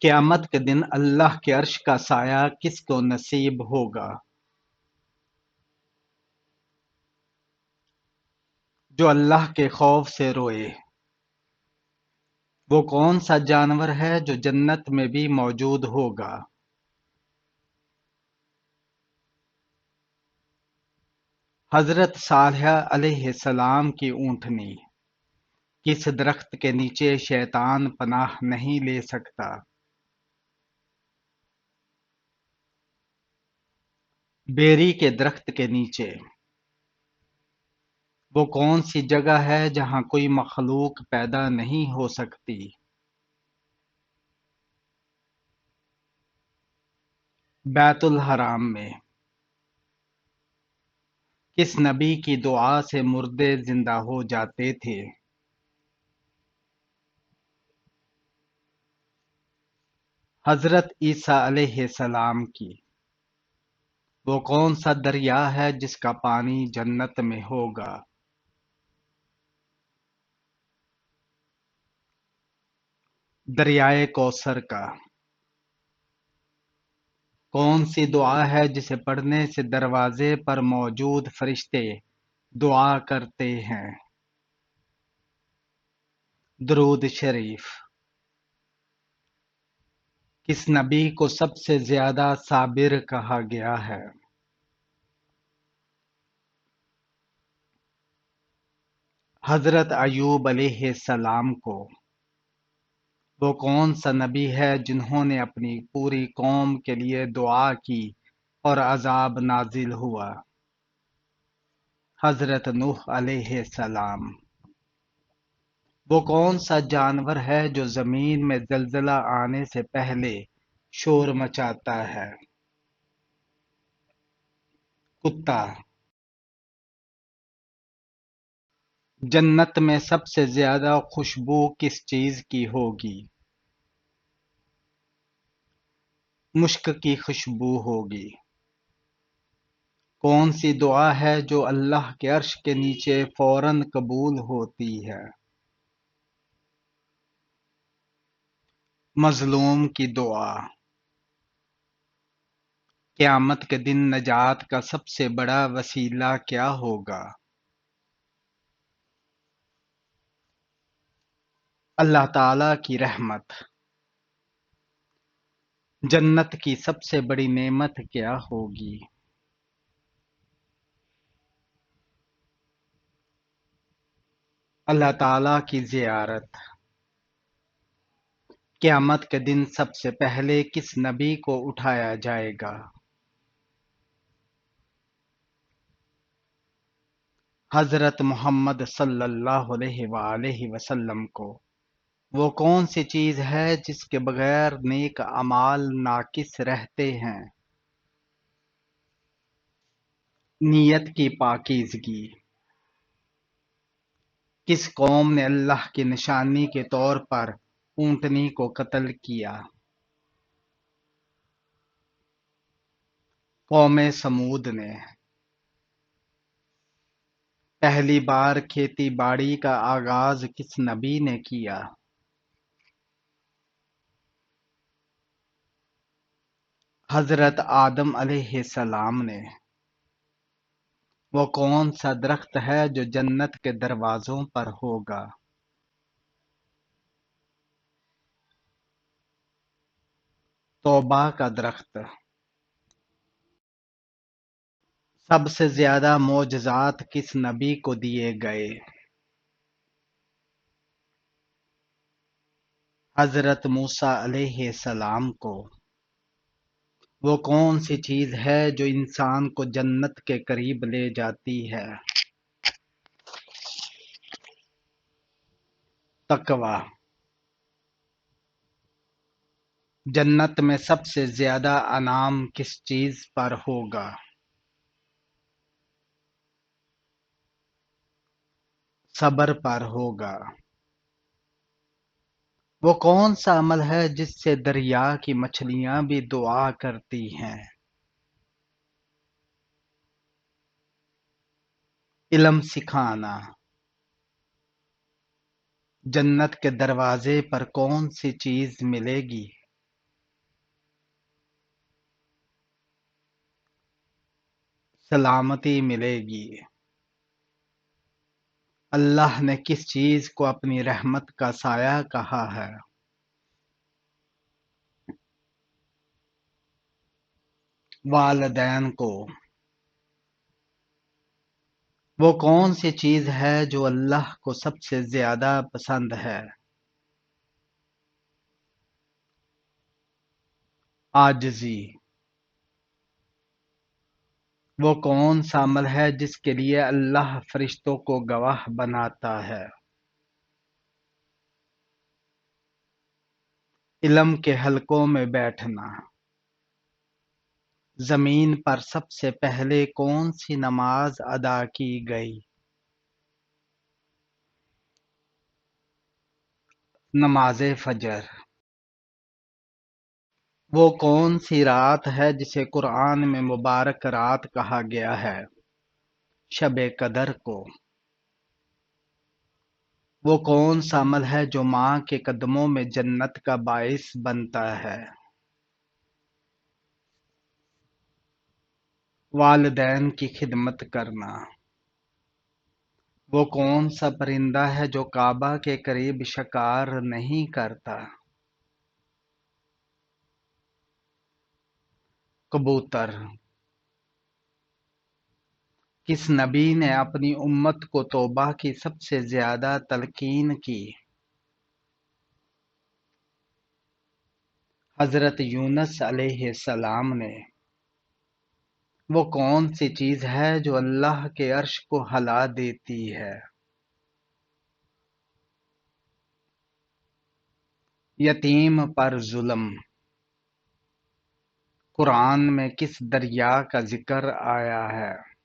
قیامت کے دن اللہ کے عرش کا سایہ کس کو نصیب ہوگا؟ جو اللہ کے خوف سے روئے۔ وہ کون سا جانور ہے جو جنت میں بھی موجود ہوگا؟ حضرت صالحہ علیہ السلام کی اونٹنی۔ کس درخت کے نیچے شیطان پناہ نہیں لے سکتا؟ بیری کے درخت کے نیچے۔ وہ کون سی جگہ ہے جہاں کوئی مخلوق پیدا نہیں ہو سکتی؟ بیت الحرام میں۔ کس نبی کی دعا سے مردے زندہ ہو جاتے تھے؟ حضرت عیسیٰ علیہ السلام کی۔ وہ کون سا دریا ہے جس کا پانی جنت میں ہوگا؟ دریائے کوثر کا۔ کون سی دعا ہے جسے پڑھنے سے دروازے پر موجود فرشتے دعا کرتے ہیں؟ درود شریف۔ کس نبی کو سب سے زیادہ صابر کہا گیا ہے؟ حضرت ایوب علیہ السلام کو۔ وہ کون سا نبی ہے جنہوں نے اپنی پوری قوم کے لیے دعا کی اور عذاب نازل ہوا؟ حضرت نوح علیہ السلام۔ وہ کون سا جانور ہے جو زمین میں زلزلہ آنے سے پہلے شور مچاتا ہے؟ کتا۔ جنت میں سب سے زیادہ خوشبو کس چیز کی ہوگی؟ مشک کی خوشبو ہوگی۔ کون سی دعا ہے جو اللہ کے عرش کے نیچے فوراً قبول ہوتی ہے؟ مظلوم کی دعا۔ قیامت کے دن نجات کا سب سے بڑا وسیلہ کیا ہوگا؟ اللہ تعالی کی رحمت۔ جنت کی سب سے بڑی نعمت کیا ہوگی؟ اللہ تعالی کی زیارت۔ قیامت کے دن سب سے پہلے کس نبی کو اٹھایا جائے گا؟ حضرت محمد صلی اللہ علیہ وآلہ وسلم کو۔ وہ کون سی چیز ہے جس کے بغیر نیک اعمال ناقص رہتے ہیں؟ نیت کی پاکیزگی۔ کس قوم نے اللہ کی نشانی کے طور پر اونٹنی کو قتل کیا؟ قوم سمود نے۔ پہلی بار کھیتی باڑی کا آغاز کس نبی نے کیا؟ حضرت آدم علیہ السلام نے۔ وہ کون سا درخت ہے جو جنت کے دروازوں پر ہوگا؟ توبہ کا درخت۔ سب سے زیادہ معجزات کس نبی کو دیے گئے؟ حضرت موسیٰ علیہ السلام کو۔ وہ کون سی چیز ہے جو انسان کو جنت کے قریب لے جاتی ہے؟ تقوی۔ جنت میں سب سے زیادہ انعام کس چیز پر ہوگا؟ صبر پر ہوگا۔ وہ کون سا عمل ہے جس سے دریا کی مچھلیاں بھی دعا کرتی ہیں؟ علم سکھانا۔ جنت کے دروازے پر کون سی چیز ملے گی؟ سلامتی ملے گی۔ اللہ نے کس چیز کو اپنی رحمت کا سایہ کہا ہے؟ والدین کو۔ وہ کون سی چیز ہے جو اللہ کو سب سے زیادہ پسند ہے؟ عاجزی۔ وہ کون سا عمل ہے جس کے لیے اللہ فرشتوں کو گواہ بناتا ہے؟ علم کے حلقوں میں بیٹھنا۔ زمین پر سب سے پہلے کون سی نماز ادا کی گئی؟ نماز فجر۔ وہ کون سی رات ہے جسے قرآن میں مبارک رات کہا گیا ہے؟ شب قدر کو۔ وہ کون سا عمل ہے جو ماں کے قدموں میں جنت کا باعث بنتا ہے؟ والدین کی خدمت کرنا۔ وہ کون سا پرندہ ہے جو کعبہ کے قریب شکار نہیں کرتا؟ کبوتر۔ کس نبی نے اپنی امت کو توبہ کی سب سے زیادہ تلقین کی؟ حضرت یونس علیہ السلام نے۔ وہ کون سی چیز ہے جو اللہ کے عرش کو ہلا دیتی ہے؟ یتیم پر ظلم۔ قرآن میں کس دریا کا ذکر آیا ہے؟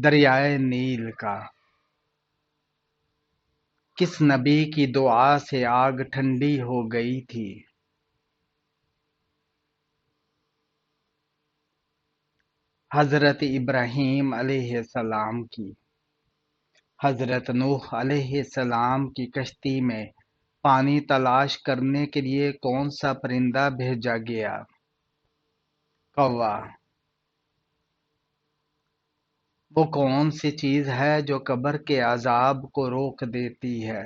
دریائے نیل کا۔ کس نبی کی دعا سے آگ ٹھنڈی ہو گئی تھی؟ حضرت ابراہیم علیہ السلام کی۔ حضرت نوح علیہ السلام کی کشتی میں پانی تلاش کرنے کے لیے کون سا پرندہ بھیجا گیا؟ کوا۔ وہ کون سی چیز ہے جو قبر کے عذاب کو روک دیتی ہے؟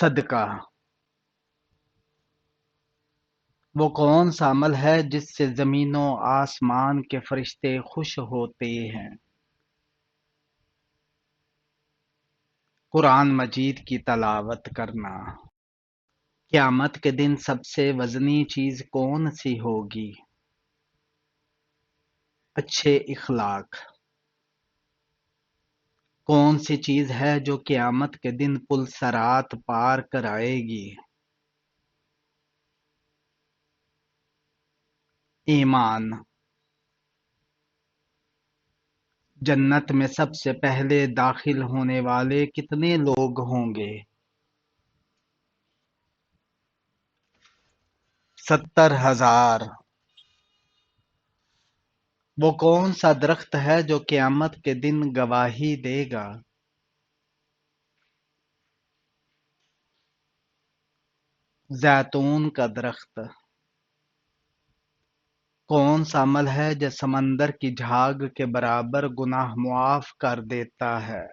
صدقہ۔ وہ کون سا عمل ہے جس سے زمین و آسمان کے فرشتے خوش ہوتے ہیں؟ قرآن مجید کی تلاوت کرنا۔ قیامت کے دن سب سے وزنی چیز کون سی ہوگی؟ اچھے اخلاق۔ کون سی چیز ہے جو قیامت کے دن پل صراط پار کرائے گی؟ ایمان۔ جنت میں سب سے پہلے داخل ہونے والے کتنے لوگ ہوں گے؟ 70,000۔ وہ کون سا درخت ہے جو قیامت کے دن گواہی دے گا؟ زیتون کا درخت۔ کون سا عمل ہے جو سمندر کی جھاگ کے برابر گناہ معاف کر دیتا ہے؟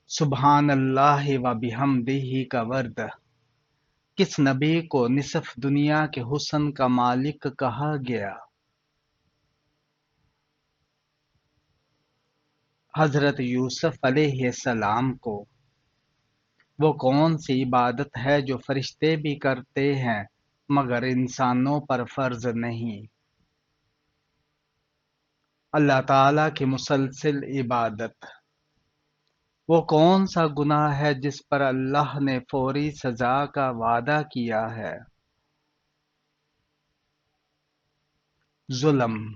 سبحان اللہ و بحمدہ کا ورد۔ کس نبی کو نصف دنیا کے حسن کا مالک کہا گیا؟ حضرت یوسف علیہ السلام کو۔ وہ کون سی عبادت ہے جو فرشتے بھی کرتے ہیں مگر انسانوں پر فرض نہیں؟ اللہ تعالی کی مسلسل عبادت۔ وہ کون سا گناہ ہے جس پر اللہ نے فوری سزا کا وعدہ کیا ہے؟ ظلم۔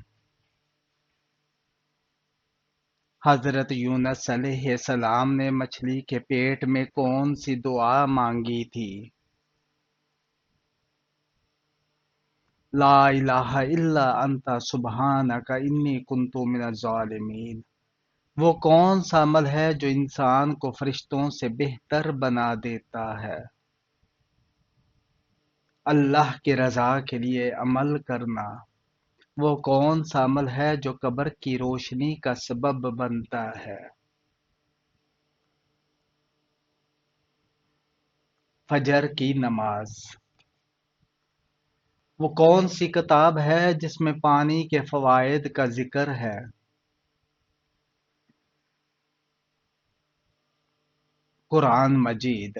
حضرت یونس علیہ السلام نے مچھلی کے پیٹ میں کون سی دعا مانگی تھی؟ لا الہ الا انت سبحانک انی کنت من الظالمین۔ وہ کون سا عمل ہے جو انسان کو فرشتوں سے بہتر بنا دیتا ہے؟ اللہ کی رضا کے لیے عمل کرنا۔ وہ کون سا عمل ہے جو قبر کی روشنی کا سبب بنتا ہے؟ فجر کی نماز۔ وہ کون سی کتاب ہے جس میں پانی کے فوائد کا ذکر ہے؟ قرآن مجید۔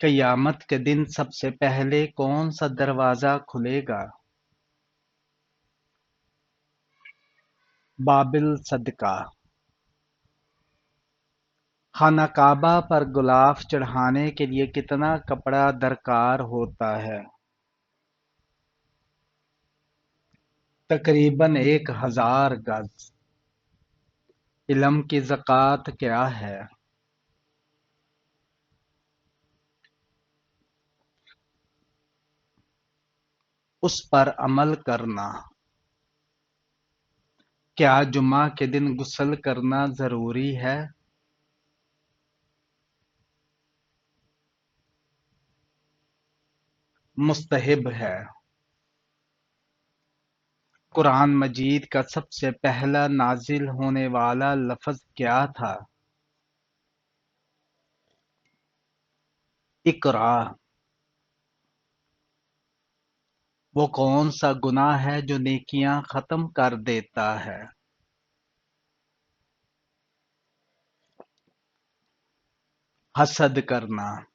قیامت کے دن سب سے پہلے کون سا دروازہ کھلے گا؟ باب الصدقہ۔ خانہ کعبہ پر غلاف چڑھانے کے لیے کتنا کپڑا درکار ہوتا ہے؟ تقریباً 1000 گز۔ علم کی زکوٰۃ کیا ہے؟ اس پر عمل کرنا۔ کیا جمعہ کے دن غسل کرنا ضروری ہے؟ مستحب ہے۔ قرآن مجید کا سب سے پہلا نازل ہونے والا لفظ کیا تھا؟ اقرا۔ وہ کون سا گناہ ہے جو نیکیاں ختم کر دیتا ہے؟ حسد کرنا۔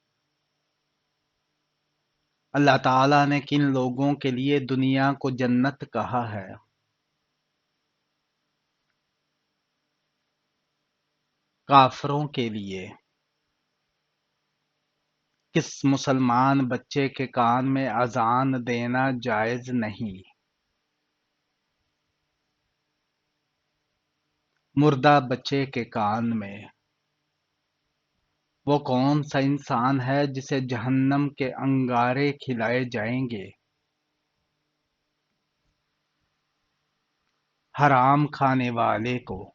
اللہ تعالیٰ نے کن لوگوں کے لیے دنیا کو جنت کہا ہے؟ کافروں کے لیے۔ کس مسلمان بچے کے کان میں اذان دینا جائز نہیں؟ مردہ بچے کے کان میں۔ وہ کون سا انسان ہے جسے جہنم کے انگارے کھلائے جائیں گے؟ حرام کھانے والے کو۔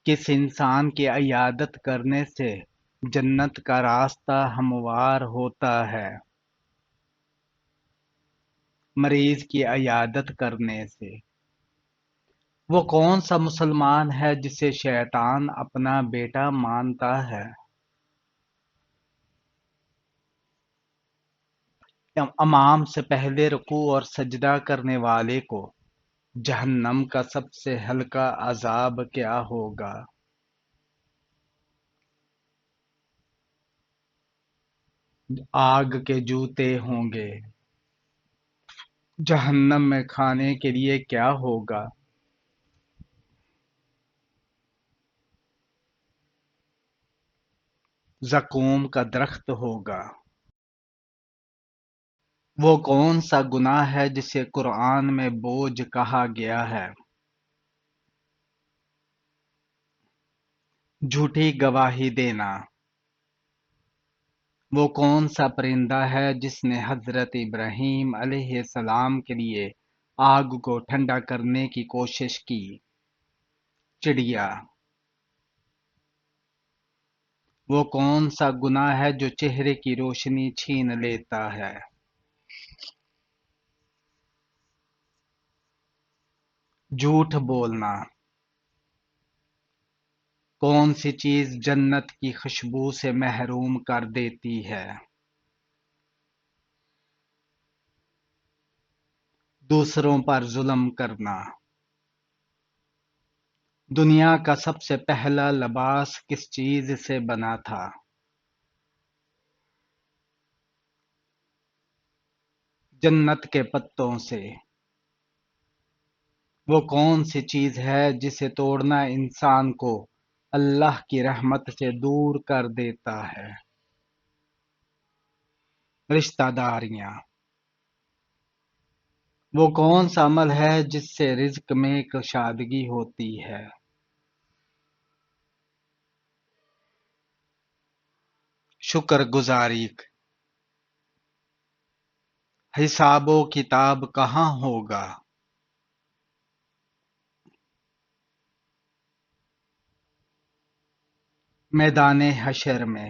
کس انسان کی عیادت کرنے سے جنت کا راستہ ہموار ہوتا ہے؟ مریض کی عیادت کرنے سے۔ وہ کون سا مسلمان ہے جسے شیطان اپنا بیٹا مانتا ہے؟ امام سے پہلے رکوع اور سجدہ کرنے والے کو جہنم کا سب سے ہلکا عذاب کیا ہوگا؟ آگ کے جوتے ہوں گے۔ جہنم میں کھانے کے لیے کیا ہوگا؟ زقوم کا درخت ہوگا۔ وہ کون سا گناہ ہے جسے قرآن میں بوجھ کہا گیا ہے؟ جھوٹی گواہی دینا۔ وہ کون سا پرندہ ہے جس نے حضرت ابراہیم علیہ السلام کے لیے آگ کو ٹھنڈا کرنے کی کوشش کی؟ چڑیا۔ وہ کون سا گناہ ہے جو چہرے کی روشنی چھین لیتا ہے؟ جھوٹ بولنا۔ کون سی چیز جنت کی خوشبو سے محروم کر دیتی ہے؟ دوسروں پر ظلم کرنا۔ دنیا کا سب سے پہلا لباس کس چیز سے بنا تھا؟ جنت کے پتوں سے۔ وہ کون سی چیز ہے جسے توڑنا انسان کو اللہ کی رحمت سے دور کر دیتا ہے؟ رشتہ داریاں۔ وہ کون سا عمل ہے جس سے رزق میں کشادگی ہوتی ہے؟ شکر گزاری۔ حساب و کتاب کہاں ہوگا؟ میدان حشر میں